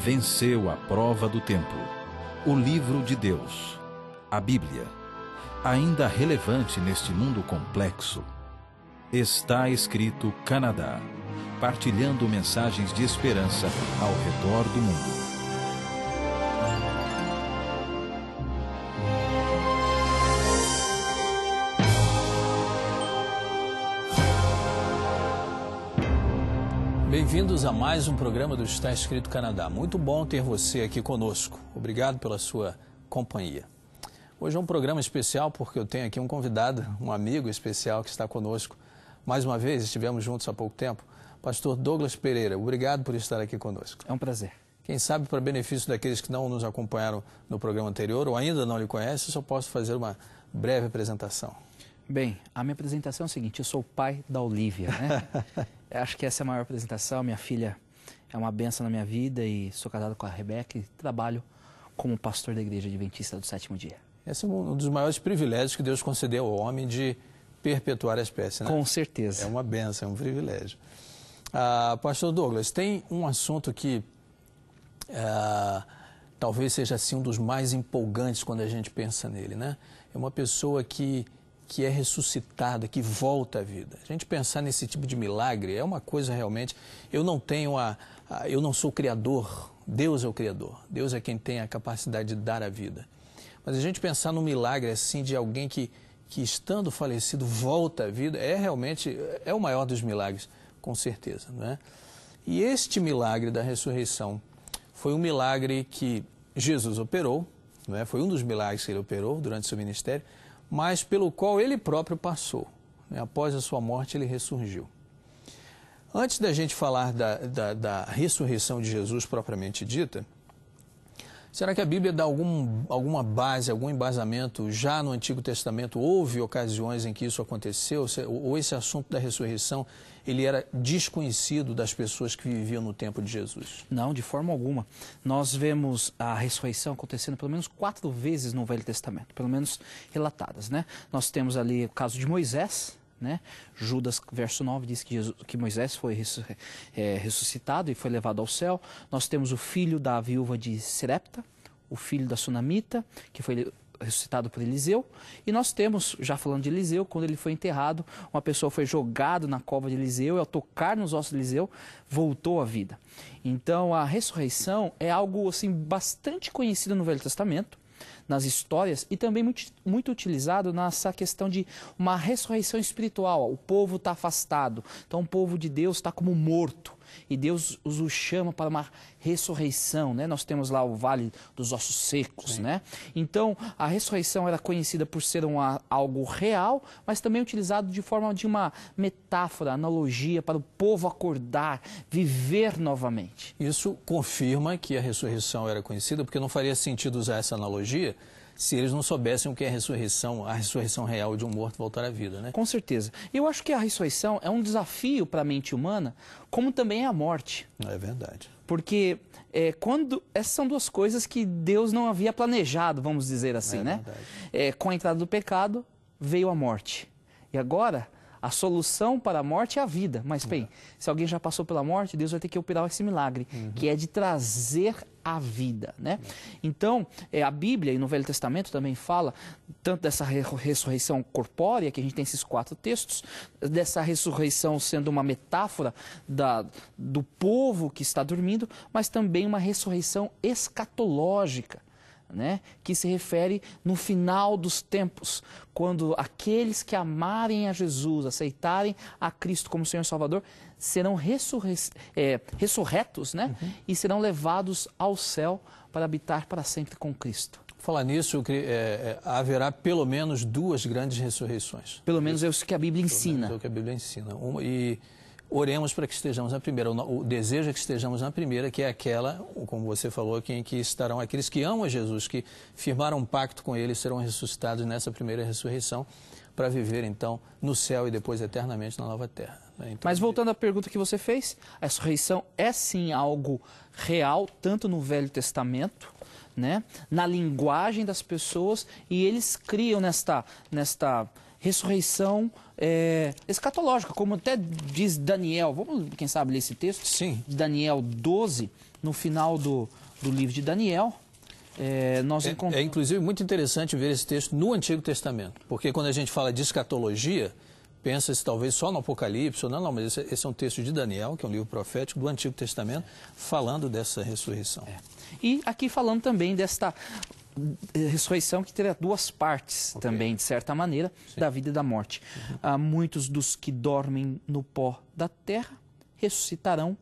venceu a prova do tempo. O livro de Deus, a Bíblia, ainda relevante neste mundo complexo. Está escrito Canadá, partilhando mensagens de esperança ao redor do mundo. Bem-vindos a mais um programa do Está Escrito Canadá. Muito bom ter você aqui conosco. Obrigado pela sua companhia. Hoje é um programa especial porque eu tenho aqui um convidado, um amigo especial que está conosco. Mais uma vez, estivemos juntos há pouco tempo. Pastor Douglas Pereira, obrigado por estar aqui conosco. É um prazer. Quem sabe, para benefício daqueles que não nos acompanharam no programa anterior ou ainda não lhe conhecem, só posso fazer uma breve apresentação. Bem, a minha apresentação é o seguinte, eu sou o pai da Olivia, né? Acho que essa é a maior apresentação. Minha filha é uma bênção na minha vida e sou casado com a Rebeca e trabalho como pastor da Igreja Adventista do Sétimo Dia. Esse é um dos maiores privilégios que Deus concedeu ao homem de perpetuar a espécie, né? Com certeza. É uma bênção, é um privilégio. Pastor Douglas, tem um assunto que talvez seja assim um dos mais empolgantes quando a gente pensa nele, né? É uma pessoa que é ressuscitada, que volta à vida. A gente pensar nesse tipo de milagre é uma coisa realmente... Eu não sou o Criador, Deus é o Criador. Deus é quem tem a capacidade de dar a vida. Mas a gente pensar num milagre assim de alguém que estando falecido volta à vida, realmente o maior dos milagres, com certeza, né? E este milagre da ressurreição foi um milagre que Jesus operou, né? Foi um dos milagres que ele operou durante seu ministério, mas pelo qual ele próprio passou, né? Após a sua morte, ele ressurgiu. Antes da gente falar da ressurreição de Jesus propriamente dita, será que a Bíblia dá alguma base, algum embasamento? Já no Antigo Testamento houve ocasiões em que isso aconteceu? Ou esse assunto da ressurreição ele era desconhecido das pessoas que viviam no tempo de Jesus? Não, de forma alguma. Nós vemos a ressurreição acontecendo pelo menos 4 vezes no Velho Testamento, pelo menos relatadas, né? Nós temos ali o caso de Moisés, né? Judas, verso 9, diz que Moisés foi ressuscitado e foi levado ao céu. Nós temos o filho da viúva de Serepta, o filho da Sunamita, que foi ressuscitado por Eliseu. E nós temos, já falando de Eliseu, quando ele foi enterrado, uma pessoa foi jogada na cova de Eliseu e ao tocar nos ossos de Eliseu, voltou à vida. Então a ressurreição é algo assim, bastante conhecido no Velho Testamento, nas histórias, e também muito utilizado nessa questão de uma ressurreição espiritual. O povo está afastado, então o povo de Deus está como morto, e Deus os chama para uma ressurreição, né? Nós temos lá o Vale dos Ossos Secos, né? Então, a ressurreição era conhecida por ser algo real, mas também utilizado de forma de uma metáfora, analogia para o povo acordar, viver novamente. Isso confirma que a ressurreição era conhecida, porque não faria sentido usar essa analogia se eles não soubessem o que é a ressurreição real de um morto voltar à vida, né? Com certeza. Eu acho que a ressurreição é um desafio para a mente humana, como também é a morte. É verdade. Porque essas são duas coisas que Deus não havia planejado, vamos dizer assim, né? Com a entrada do pecado, veio a morte. E agora, a solução para a morte é a vida. Mas, bem, se alguém já passou pela morte, Deus vai ter que operar esse milagre, que é de trazer a vida, né? Então, a Bíblia e no Velho Testamento também fala tanto dessa ressurreição corpórea, que a gente tem esses 4 textos, dessa ressurreição sendo uma metáfora do povo que está dormindo, mas também uma ressurreição escatológica, né? Que se refere no final dos tempos, quando aqueles que amarem a Jesus, aceitarem a Cristo como Senhor e Salvador, serão ressurretos, né? E serão levados ao céu para habitar para sempre com Cristo. Falar nisso, haverá pelo menos 2 grandes ressurreições. Pelo menos é isso que a Bíblia ensina. É o que a Bíblia ensina. E oremos para que estejamos na primeira. O desejo é que estejamos na primeira, que é aquela, como você falou, em que estarão aqueles que amam a Jesus, que firmaram um pacto com Ele, serão ressuscitados nessa primeira ressurreição, para viver, então, no céu e depois eternamente na nova terra. Então, mas voltando à pergunta que você fez, a ressurreição é sim algo real, tanto no Velho Testamento, né, na linguagem das pessoas, e eles criam nesta ressurreição escatológica, como até diz Daniel. Vamos, quem sabe, ler esse texto? Sim. De Daniel 12, no final do livro de Daniel. Nós encontramos... É inclusive muito interessante ver esse texto no Antigo Testamento, porque quando a gente fala de escatologia, pensa-se talvez só no Apocalipse, ou não, mas esse é um texto de Daniel, que é um livro profético do Antigo Testamento, falando dessa ressurreição. E aqui falando também desta ressurreição que terá duas partes também, de certa maneira, da vida e da morte. Muitos dos que dormem no pó da terra ressuscitarão,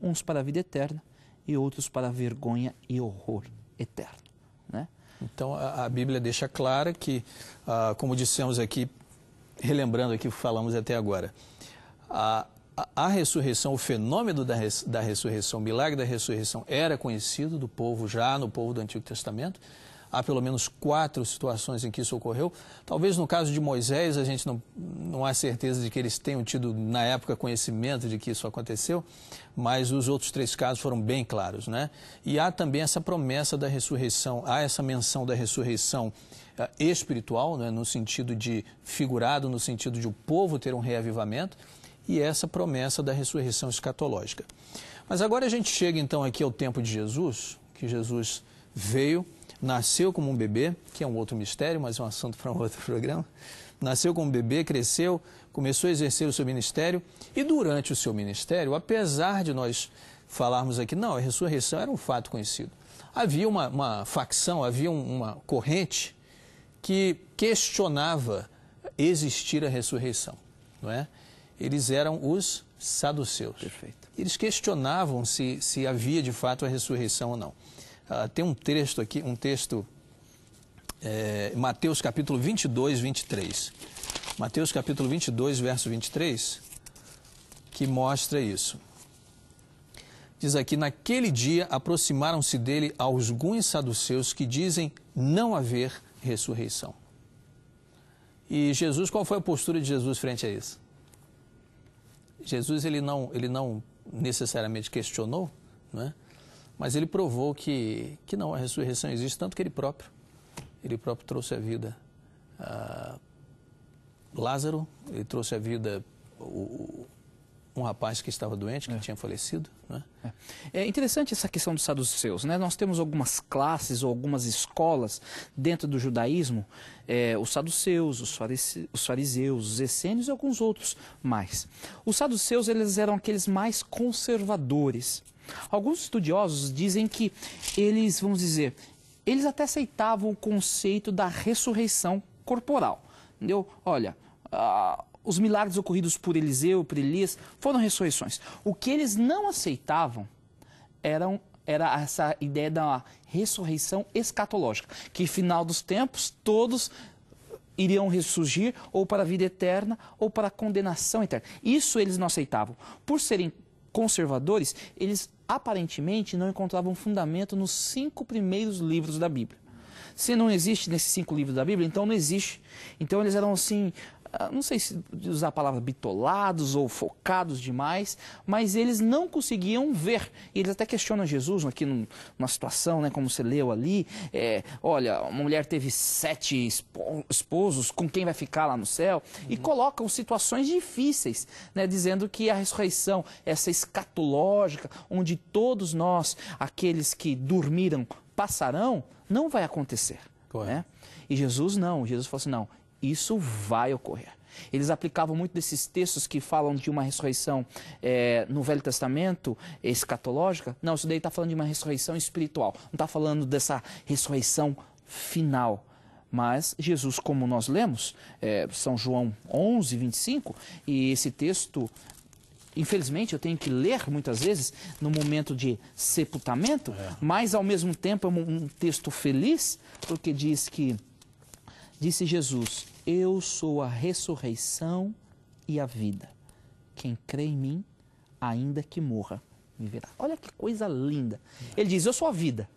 uns para a vida eterna e outros para a vergonha e horror eterno, né? Então a Bíblia deixa clara que, como dissemos aqui, relembrando aqui o que falamos até agora, a ressurreição, o fenômeno da ressurreição, o milagre da ressurreição era conhecido do povo já no povo do Antigo Testamento. Há pelo menos 4 situações em que isso ocorreu. Talvez no caso de Moisés a gente não há certeza de que eles tenham tido na época conhecimento de que isso aconteceu, mas os outros 3 casos foram bem claros, né? E há também essa promessa da ressurreição, há essa menção da ressurreição espiritual, né? No sentido de figurado, no sentido de o povo ter um reavivamento, e essa promessa da ressurreição escatológica. Mas agora a gente chega então aqui ao tempo de Jesus, que Jesus veio, nasceu como um bebê, que é um outro mistério, mas é um assunto para um outro programa. Nasceu como bebê, cresceu, começou a exercer o seu ministério, e durante o seu ministério, apesar de nós falarmos aqui, não, a ressurreição era um fato conhecido. Havia uma facção, havia uma corrente que questionava existir a ressurreição, não é? Eles eram os saduceus. Perfeito. Eles questionavam se havia de fato a ressurreição ou não. Tem um texto aqui, Mateus capítulo 22, 23. Mateus capítulo 22, verso 23, que mostra isso. Diz aqui, naquele dia aproximaram-se dele alguns saduceus que dizem não haver ressurreição. E Jesus, qual foi a postura de Jesus frente a isso? Jesus, ele não necessariamente questionou, não é? Mas ele provou que não, a ressurreição existe, tanto que ele próprio trouxe a vida a Lázaro, ele trouxe a vida um rapaz que estava doente, que tinha falecido, né? É interessante essa questão dos saduceus, né? Nós temos algumas classes ou algumas escolas dentro do judaísmo, os saduceus, os fariseus, os essênios e alguns outros mais. Os saduceus, eles eram aqueles mais conservadores. Alguns estudiosos dizem que eles, vamos dizer, eles até aceitavam o conceito da ressurreição corporal, entendeu? Olha, os milagres ocorridos por Eliseu, por Elias, foram ressurreições. O que eles não aceitavam era essa ideia da ressurreição escatológica, que final dos tempos todos iriam ressurgir ou para a vida eterna ou para a condenação eterna. Isso eles não aceitavam. Por serem conservadores, eles aparentemente não encontravam fundamento nos 5 primeiros livros da Bíblia. Se não existe nesses 5 livros da Bíblia, então não existe. Então eles eram assim, não sei se usar a palavra bitolados ou focados demais, mas eles não conseguiam ver. E eles até questionam Jesus aqui numa situação, né, como você leu ali, olha, uma mulher teve 7 esposos, com quem vai ficar lá no céu? E colocam situações difíceis, né, dizendo que a ressurreição, essa escatológica, onde todos nós, aqueles que dormiram, passarão, não vai acontecer. Né? E Jesus não, Jesus falou assim, não, isso vai ocorrer. Eles aplicavam muito desses textos que falam de uma ressurreição no Velho Testamento, escatológica. Não, isso daí está falando de uma ressurreição espiritual. Não está falando dessa ressurreição final. Mas Jesus, como nós lemos, São João 11, 25, e esse texto, infelizmente, eu tenho que ler muitas vezes no momento de sepultamento, mas ao mesmo tempo é um texto feliz, porque diz que, disse Jesus, eu sou a ressurreição e a vida. Quem crê em mim, ainda que morra, viverá. Olha que coisa linda. Ele diz, eu sou a vida.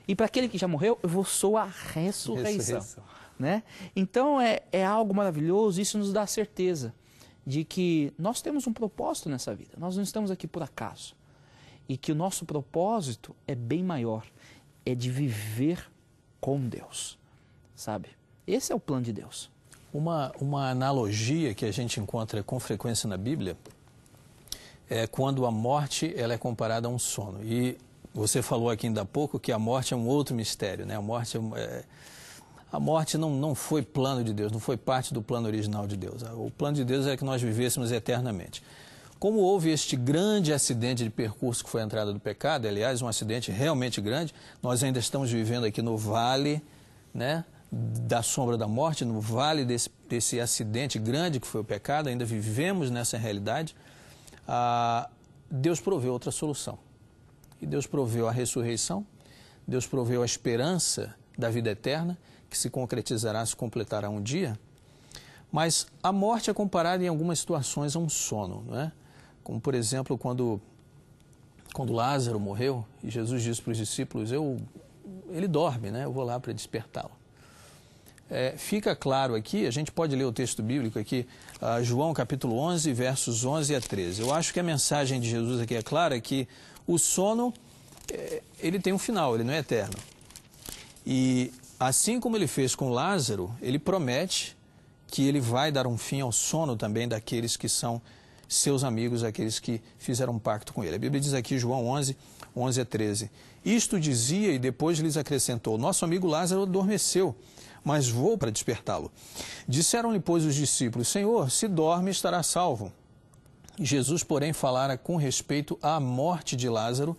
E para aquele que já morreu, eu sou a ressurreição. Né? Então é algo maravilhoso, isso nos dá a certeza de que nós temos um propósito nessa vida. Nós não estamos aqui por acaso. E que o nosso propósito é bem maior. É de viver com Deus. Sabe? Esse é o plano de Deus. Uma analogia que a gente encontra com frequência na Bíblia é quando a morte ela é comparada a um sono. E você falou aqui ainda há pouco que a morte é um outro mistério, né? A morte não foi plano de Deus, não foi parte do plano original de Deus. O plano de Deus é que nós vivêssemos eternamente. Como houve este grande acidente de percurso que foi a entrada do pecado, aliás, um acidente realmente grande, nós ainda estamos vivendo aqui no vale, né, da sombra da morte, no vale desse acidente grande que foi o pecado, ainda vivemos nessa realidade. Deus proveu outra solução. E Deus proveu a ressurreição, Deus proveu a esperança da vida eterna, que se concretizará, se completará um dia. Mas a morte é comparada em algumas situações a um sono, não é? Como, por exemplo, quando Lázaro morreu e Jesus disse para os discípulos, ele dorme, né? Eu vou lá para despertá-lo. Fica claro aqui, a gente pode ler o texto bíblico aqui, João capítulo 11, versos 11 a 13. Eu acho que a mensagem de Jesus aqui é clara, que o sono, ele tem um final, ele não é eterno. E assim como ele fez com Lázaro, ele promete que ele vai dar um fim ao sono também daqueles que são seus amigos, aqueles que fizeram um pacto com ele. A Bíblia diz aqui, João 11, 11 a 13. Isto dizia e depois lhes acrescentou, nosso amigo Lázaro adormeceu, mas vou para despertá-lo. Disseram-lhe, pois, os discípulos, Senhor, se dorme, estará salvo. Jesus, porém, falara com respeito à morte de Lázaro,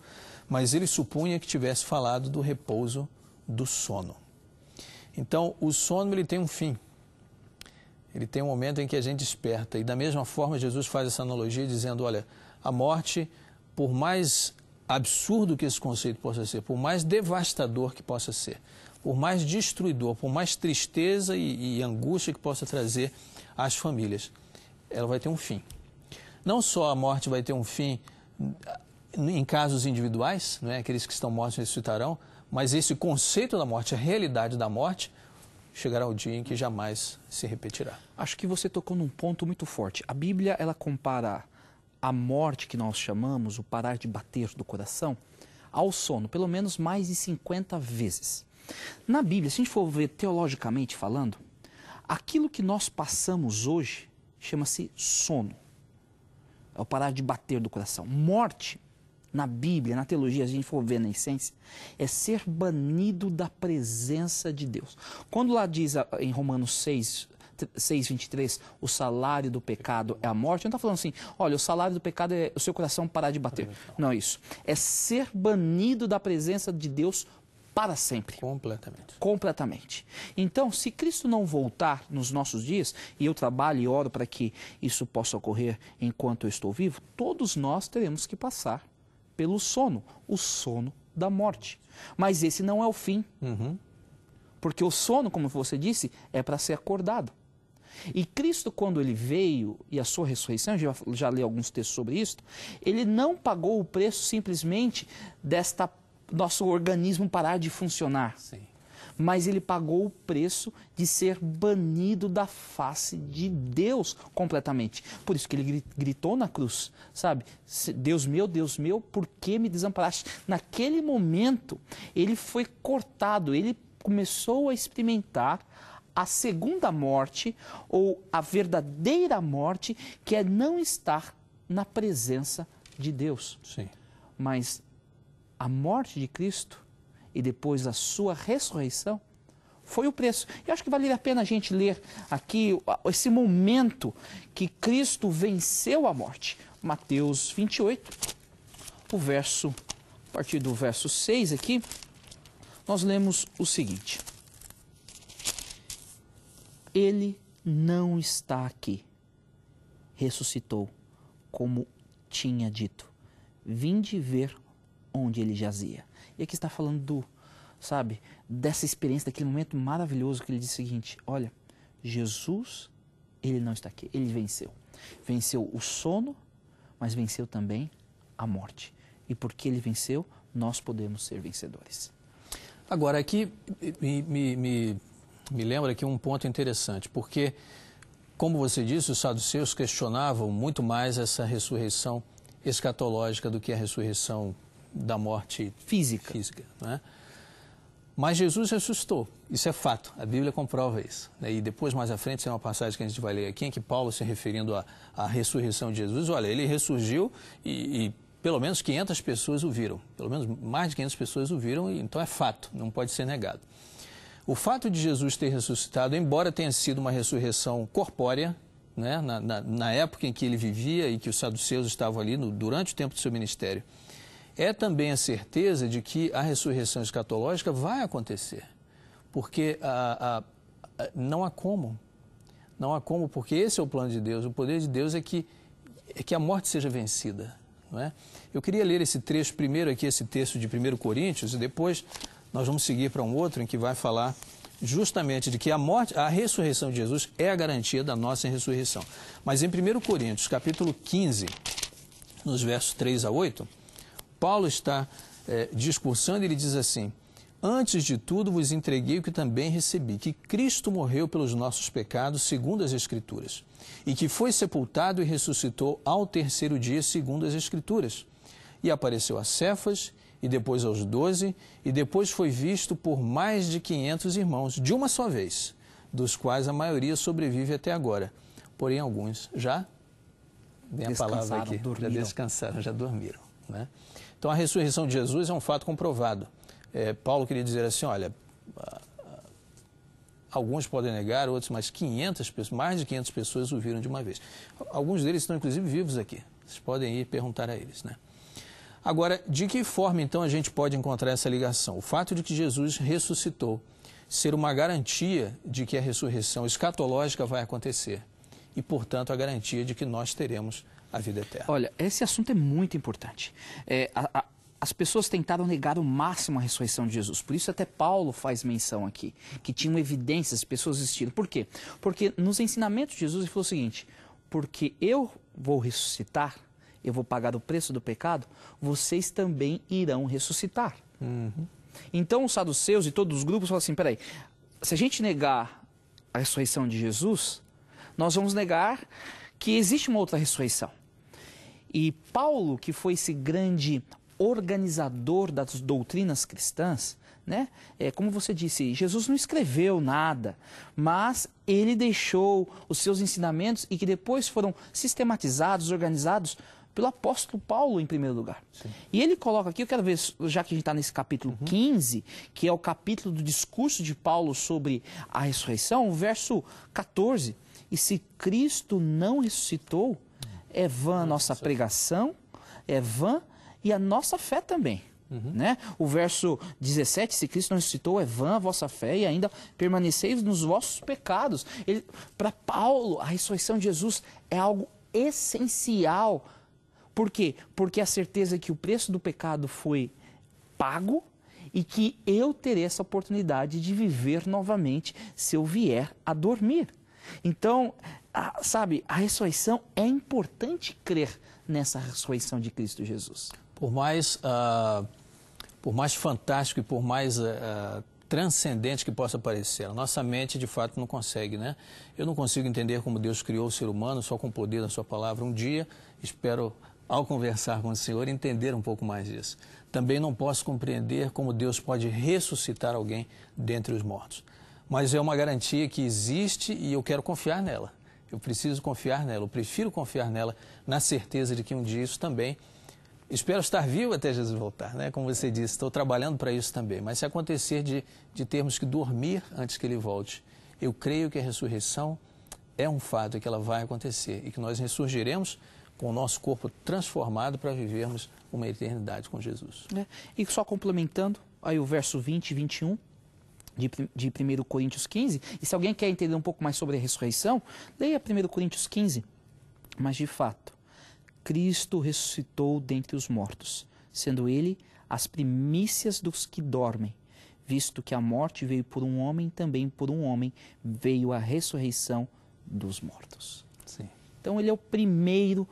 mas ele supunha que tivesse falado do repouso do sono. Então, o sono ele tem um fim. Ele tem um momento em que a gente desperta. E da mesma forma, Jesus faz essa analogia dizendo, olha, a morte, por mais absurdo que esse conceito possa ser, por mais devastador que possa ser, por mais destruidor, por mais tristeza e angústia que possa trazer às famílias, ela vai ter um fim. Não só a morte vai ter um fim em casos individuais, não é? Aqueles que estão mortos ressuscitarão, mas esse conceito da morte, a realidade da morte, chegará o dia em que jamais se repetirá. Acho que você tocou num ponto muito forte. A Bíblia, ela compara a morte que nós chamamos, o parar de bater do coração, ao sono, pelo menos mais de 50 vezes. Na Bíblia, se a gente for ver teologicamente falando, aquilo que nós passamos hoje chama-se sono. É o parar de bater do coração. Morte, na Bíblia, na teologia, se a gente for ver na essência, é ser banido da presença de Deus. Quando lá diz em Romanos 6:23, o salário do pecado é a morte, não está falando assim, olha, o salário do pecado é o seu coração parar de bater. Não é isso. É ser banido da presença de Deus para sempre. Completamente. Completamente. Então, se Cristo não voltar nos nossos dias, e eu trabalho e oro para que isso possa ocorrer enquanto eu estou vivo, todos nós teremos que passar pelo sono, o sono da morte. Mas esse não é o fim. Porque o sono, como você disse, é para ser acordado. E Cristo, quando ele veio, e a sua ressurreição, eu já li alguns textos sobre isso, ele não pagou o preço simplesmente desta nosso organismo parar de funcionar. Sim. Mas ele pagou o preço de ser banido da face de Deus completamente. Por isso que ele gritou na cruz, sabe? Deus meu, por que me desamparaste? Naquele momento, ele foi cortado, ele começou a experimentar a segunda morte, ou a verdadeira morte, que é não estar na presença de Deus. Sim. Mas a morte de Cristo e depois a sua ressurreição foi o preço. Eu acho que valeria a pena a gente ler aqui esse momento que Cristo venceu a morte. Mateus 28, a partir do verso 6 aqui, nós lemos o seguinte. Ele não está aqui, ressuscitou, como tinha dito. Vinde ver onde ele jazia. E aqui está falando dessa experiência, daquele momento maravilhoso que ele diz o seguinte, olha, Jesus, ele não está aqui, ele venceu. Venceu o sono, mas venceu também a morte. E porque ele venceu, nós podemos ser vencedores. Agora, aqui me lembra aqui um ponto interessante, porque, como você disse, os saduceus questionavam muito mais essa ressurreição escatológica do que a ressurreição da morte física, né? Mas Jesus ressuscitou, isso é fato, a Bíblia comprova isso. E depois, mais à frente, tem uma passagem que a gente vai ler aqui, em que Paulo, se referindo à ressurreição de Jesus, olha, ele ressurgiu e pelo menos 500 pessoas o viram, pelo menos mais de 500 pessoas o viram, então é fato, não pode ser negado. O fato de Jesus ter ressuscitado, embora tenha sido uma ressurreição corpórea, né, na época em que ele vivia e que os saduceus estavam ali durante o tempo do seu ministério, é também a certeza de que a ressurreição escatológica vai acontecer, porque não há como, porque esse é o plano de Deus, o poder de Deus é que a morte seja vencida. Não é? Eu queria ler esse trecho primeiro aqui, esse texto de 1 Coríntios, e depois nós vamos seguir para um outro em que vai falar justamente de que a ressurreição de Jesus é a garantia da nossa ressurreição. Mas em 1 Coríntios, capítulo 15, nos versos 3 a 8, Paulo está discursando e ele diz assim: antes de tudo vos entreguei o que também recebi, que Cristo morreu pelos nossos pecados, segundo as Escrituras, e que foi sepultado e ressuscitou ao terceiro dia, segundo as Escrituras. E apareceu a Cefas, e depois aos 12, e depois foi visto por mais de 500 irmãos, de uma só vez, dos quais a maioria sobrevive até agora. Porém, alguns já, vem a palavra aqui, já descansaram, já dormiram. Né? Então, a ressurreição de Jesus é um fato comprovado. Paulo queria dizer assim, olha, alguns podem negar, outros, mas 500 pessoas, mais de 500 pessoas o viram de uma vez. Alguns deles estão, inclusive, vivos aqui. Vocês podem ir perguntar a eles, né? Agora, de que forma, então, a gente pode encontrar essa ligação? O fato de que Jesus ressuscitou ser uma garantia de que a ressurreição escatológica vai acontecer e, portanto, a garantia de que nós teremos a vida eterna. Olha, esse assunto é muito importante. As pessoas tentaram negar ao máximo a ressurreição de Jesus. Por isso até Paulo faz menção aqui, que tinham evidências, pessoas existindo. Por quê? Porque nos ensinamentos de Jesus ele falou o seguinte: porque eu vou ressuscitar, eu vou pagar o preço do pecado, vocês também irão ressuscitar. Então os saduceus e todos os grupos falam assim, peraí, se a gente negar a ressurreição de Jesus, nós vamos negar que existe uma outra ressurreição. E Paulo, que foi esse grande organizador das doutrinas cristãs, né? Como você disse, Jesus não escreveu nada, mas ele deixou os seus ensinamentos e que depois foram sistematizados, organizados pelo apóstolo Paulo em primeiro lugar. Sim. E ele coloca aqui, eu quero ver, já que a gente está nesse capítulo 15, que é o capítulo do discurso de Paulo sobre a ressurreição, o verso 14, e se Cristo não ressuscitou, é vã a nossa pregação, é vã e a nossa fé também. Né? O verso 17, se Cristo não ressuscitou, é vã a vossa fé e ainda permaneceis nos vossos pecados. Para Paulo, a ressurreição de Jesus é algo essencial. Por quê? Porque a certeza que o preço do pecado foi pago e que eu terei essa oportunidade de viver novamente se eu vier a dormir. Então, sabe, a ressurreição é importante crer nessa ressurreição de Cristo Jesus. Por mais fantástico e por mais transcendente que possa parecer, a nossa mente de fato não consegue, né? Eu não consigo entender como Deus criou o ser humano só com o poder da sua palavra. Um dia, espero, ao conversar com o Senhor, entender um pouco mais disso. Também não posso compreender como Deus pode ressuscitar alguém dentre os mortos. Mas é uma garantia que existe e eu quero confiar nela. Eu preciso confiar nela, eu prefiro confiar nela na certeza de que um dia isso também... Espero estar vivo até Jesus voltar, né? Como você disse, estou trabalhando para isso também. Mas se acontecer de termos que dormir antes que Ele volte, eu creio que a ressurreição é um fato e que ela vai acontecer e que nós ressurgiremos com o nosso corpo transformado para vivermos uma eternidade com Jesus. E só complementando, aí o verso 20 e 21 de 1 Coríntios 15, e se alguém quer entender um pouco mais sobre a ressurreição, leia 1 Coríntios 15. Mas de fato, Cristo ressuscitou dentre os mortos, sendo Ele as primícias dos que dormem, visto que a morte veio por um homem, também por um homem veio a ressurreição dos mortos. Sim. Então ele é o primeiro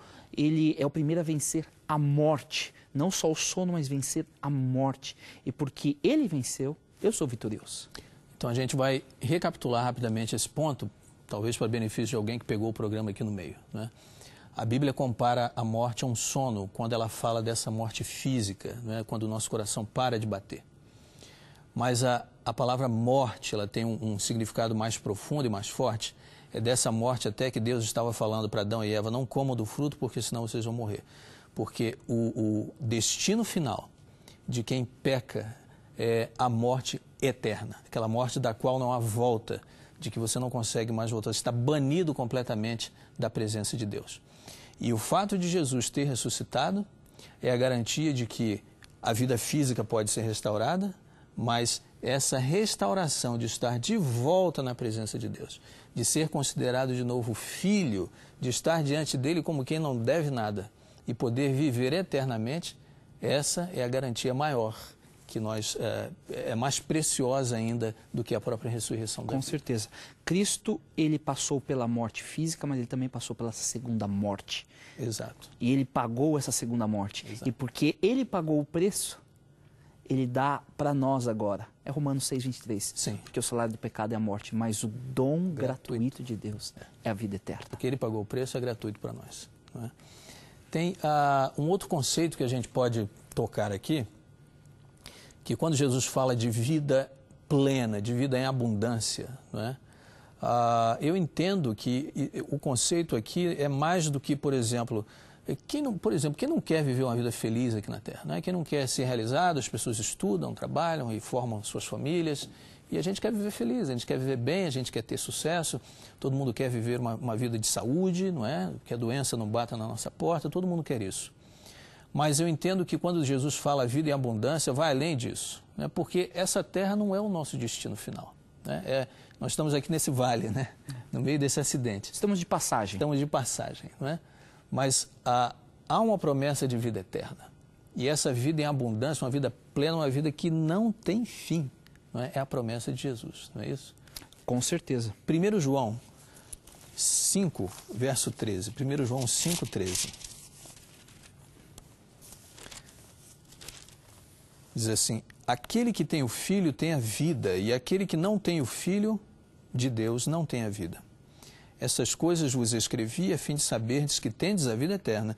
a vencer a morte, não só o sono, mas vencer a morte. E porque Ele venceu, eu sou vitorioso. Então a gente vai recapitular rapidamente esse ponto, talvez para benefício de alguém que pegou o programa aqui no meio, né? A Bíblia compara a morte a um sono quando ela fala dessa morte física, né? Quando o nosso coração para de bater. Mas a palavra morte, ela tem um significado mais profundo e mais forte. É dessa morte até que Deus estava falando para Adão e Eva, não comam do fruto, porque senão vocês vão morrer. Porque o destino final de quem peca é a morte eterna, aquela morte da qual não há volta, de que você não consegue mais voltar, você está banido completamente da presença de Deus. E o fato de Jesus ter ressuscitado é a garantia de que a vida física pode ser restaurada, mas essa restauração de estar de volta na presença de Deus, de ser considerado de novo filho, de estar diante dele como quem não deve nada e poder viver eternamente, essa é a garantia maior que nós é mais preciosa ainda do que a própria ressurreição da vida. Com certeza. Cristo, ele passou pela morte física, mas ele também passou pela segunda morte. Exato. E ele pagou essa segunda morte. Exato. E porque ele pagou o preço, ele dá para nós agora. É Romanos 6:23. Sim. Porque o salário do pecado é a morte, mas o dom gratuito de Deus é a vida eterna. Porque ele pagou o preço, é gratuito para nós. Não é? Tem um outro conceito que a gente pode tocar aqui, que quando Jesus fala de vida plena, de vida em abundância, não é? Eu entendo que o conceito aqui é mais do que, por exemplo, quem não quer viver uma vida feliz aqui na Terra, não é? Quem não quer ser realizado, as pessoas estudam, trabalham e formam suas famílias, e a gente quer viver feliz, a gente quer viver bem, a gente quer ter sucesso, todo mundo quer viver uma vida de saúde, não é? Que a doença não bata na nossa porta, todo mundo quer isso. Mas eu entendo que quando Jesus fala vida em abundância, vai além disso, né? Porque essa terra não é o nosso destino final, né? Nós estamos aqui nesse vale, né? No meio desse acidente. Estamos de passagem. Estamos de passagem, não é? Mas há uma promessa de vida eterna. E essa vida em abundância, uma vida plena, uma vida que não tem fim, não é? É a promessa de Jesus, não é isso? Com certeza. 1 João 5, verso 13. 1 João 5, 13. Diz assim: aquele que tem o Filho tem a vida, e aquele que não tem o Filho de Deus não tem a vida. Essas coisas vos escrevi a fim de saberdes que tendes a vida eterna,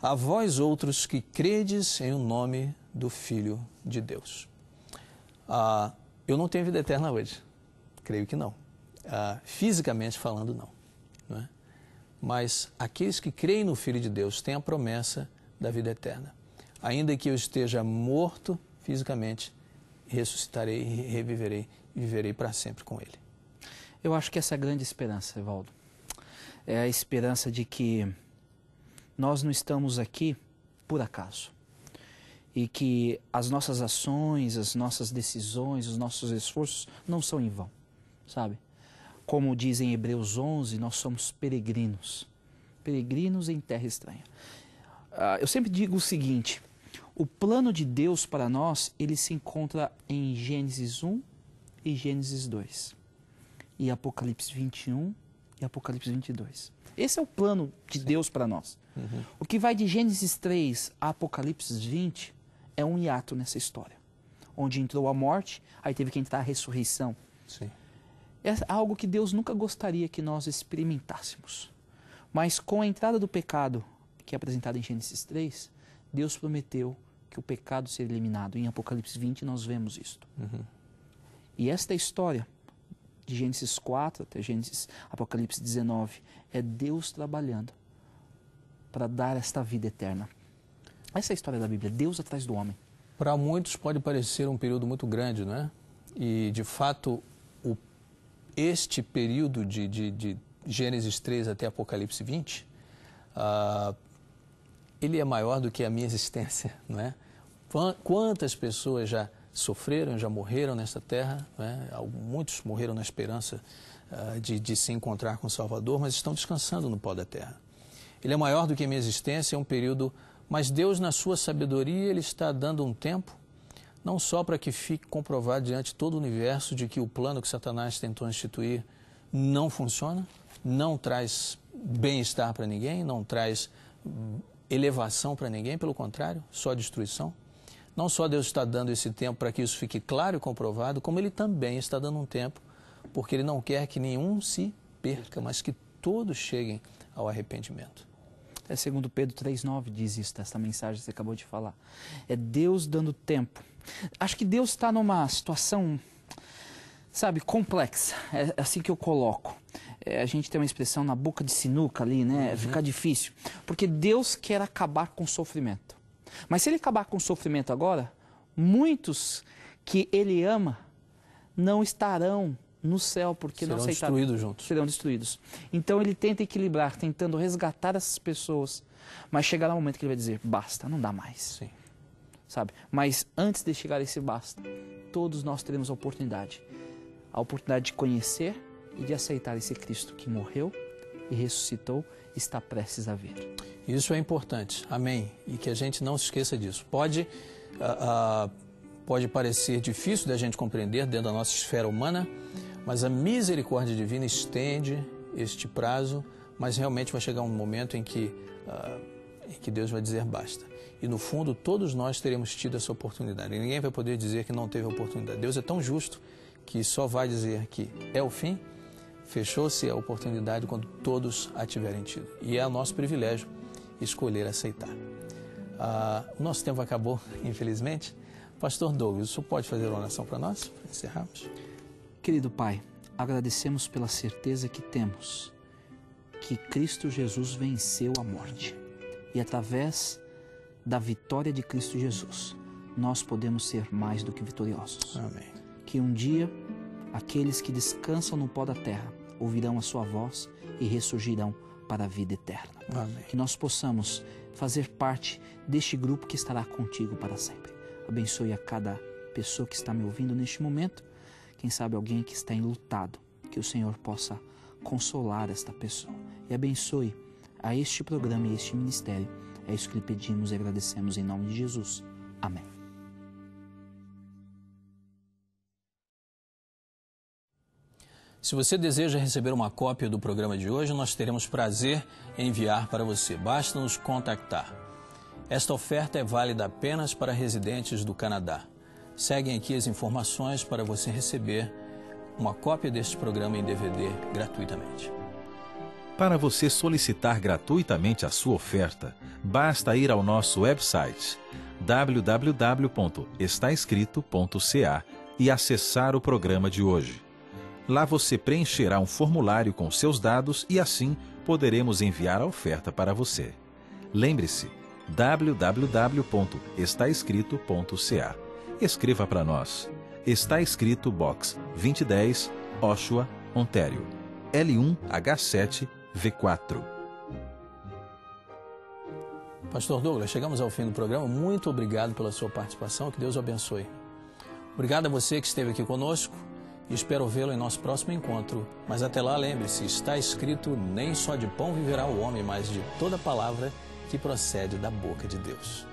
a vós outros que credes em o nome do Filho de Deus. Eu não tenho vida eterna hoje, creio que não. Fisicamente falando, não é? Mas aqueles que creem no Filho de Deus têm a promessa da vida eterna. Ainda que eu esteja morto fisicamente, ressuscitarei, reviverei e viverei para sempre com Ele. Eu acho que essa é a grande esperança, Evaldo. É a esperança de que nós não estamos aqui por acaso. E que as nossas ações, as nossas decisões, os nossos esforços não são em vão, sabe? Como diz em Hebreus 11, nós somos peregrinos. Peregrinos em terra estranha. Eu sempre digo o seguinte: o plano de Deus para nós, ele se encontra em Gênesis 1 e Gênesis 2. E Apocalipse 21 e Apocalipse 22. Esse é o plano de Deus para nós. Uhum. O que vai de Gênesis 3 a Apocalipse 20 é um hiato nessa história. Onde entrou a morte, aí teve que entrar a ressurreição. Sim. É algo que Deus nunca gostaria que nós experimentássemos. Mas com a entrada do pecado, que é apresentado em Gênesis 3, Deus prometeu que o pecado seria eliminado. Em Apocalipse 20 nós vemos isto. Uhum. E esta história, de Gênesis 4 até Apocalipse 19, é Deus trabalhando para dar esta vida eterna. Essa é a história da Bíblia, Deus atrás do homem. Para muitos pode parecer um período muito grande, não é? E, de fato, este período de Gênesis 3 até Apocalipse 20, ele é maior do que a minha existência, não é? Quantas pessoas já sofreram, já morreram nesta terra, não é? Muitos morreram na esperança de se encontrar com o Salvador, mas estão descansando no pó da terra. Ele é maior do que a minha existência, é um período, mas Deus, na sua sabedoria, Ele está dando um tempo, não só para que fique comprovado diante de todo o universo de que o plano que Satanás tentou instituir não funciona, não traz bem-estar para ninguém, não traz elevação para ninguém, pelo contrário, só destruição. Não só Deus está dando esse tempo para que isso fique claro e comprovado, como Ele também está dando um tempo, porque Ele não quer que nenhum se perca, mas que todos cheguem ao arrependimento. Segundo Pedro 3,9 diz isso, essa mensagem que você acabou de falar. É Deus dando tempo Acho que Deus está numa situação, sabe, complexa. É assim que eu coloco. A gente tem uma expressão na boca de sinuca ali, né? Fica difícil. Porque Deus quer acabar com o sofrimento. Mas se Ele acabar com o sofrimento agora, muitos que Ele ama não estarão no céu porque não aceitaram. Serão destruídos juntos. Serão destruídos. Então Ele tenta equilibrar, tentando resgatar essas pessoas. Mas chegará um momento que Ele vai dizer, basta, não dá mais. Sim. Sabe? Mas antes de chegar a esse basta, todos nós teremos a oportunidade de conhecer e de aceitar esse Cristo que morreu e ressuscitou, está prestes a vir. Isso é importante, amém. E que a gente não se esqueça disso. Pode parecer difícil da gente compreender dentro da nossa esfera humana, mas a misericórdia divina estende este prazo, mas realmente vai chegar um momento em que Deus vai dizer basta. E no fundo, todos nós teremos tido essa oportunidade. E ninguém vai poder dizer que não teve a oportunidade. Deus é tão justo que só vai dizer que é o fim. Fechou-se a oportunidade quando todos a tiverem tido. E é o nosso privilégio escolher aceitar. O nosso tempo acabou, infelizmente. Pastor Douglas, o senhor pode fazer uma oração para nós? Para encerrarmos. Querido Pai, agradecemos pela certeza que temos que Cristo Jesus venceu a morte. E através da vitória de Cristo Jesus, nós podemos ser mais do que vitoriosos. Amém. Que um dia aqueles que descansam no pó da terra ouvirão a sua voz e ressurgirão para a vida eterna. Amém. Que nós possamos fazer parte deste grupo que estará contigo para sempre. Abençoe a cada pessoa que está me ouvindo neste momento. Quem sabe alguém que está enlutado, que o Senhor possa consolar esta pessoa. E abençoe a este programa e a este ministério. É isso que lhe pedimos e agradecemos em nome de Jesus. Amém. Se você deseja receber uma cópia do programa de hoje, nós teremos prazer em enviar para você. Basta nos contactar. Esta oferta é válida apenas para residentes do Canadá. Seguem aqui as informações para você receber uma cópia deste programa em DVD gratuitamente. Para você solicitar gratuitamente a sua oferta, basta ir ao nosso website www.estaescrito.ca e acessar o programa de hoje. Lá você preencherá um formulário com seus dados e assim poderemos enviar a oferta para você. Lembre-se, www.estaescrito.ca. Escreva para nós. Está escrito Box 2010, Oshawa, Ontário. L1H7V4. Pastor Douglas, chegamos ao fim do programa. Muito obrigado pela sua participação. Que Deus o abençoe. Obrigado a você que esteve aqui conosco e espero vê-lo em nosso próximo encontro. Mas até lá, lembre-se, está escrito, nem só de pão viverá o homem, mas de toda palavra que procede da boca de Deus.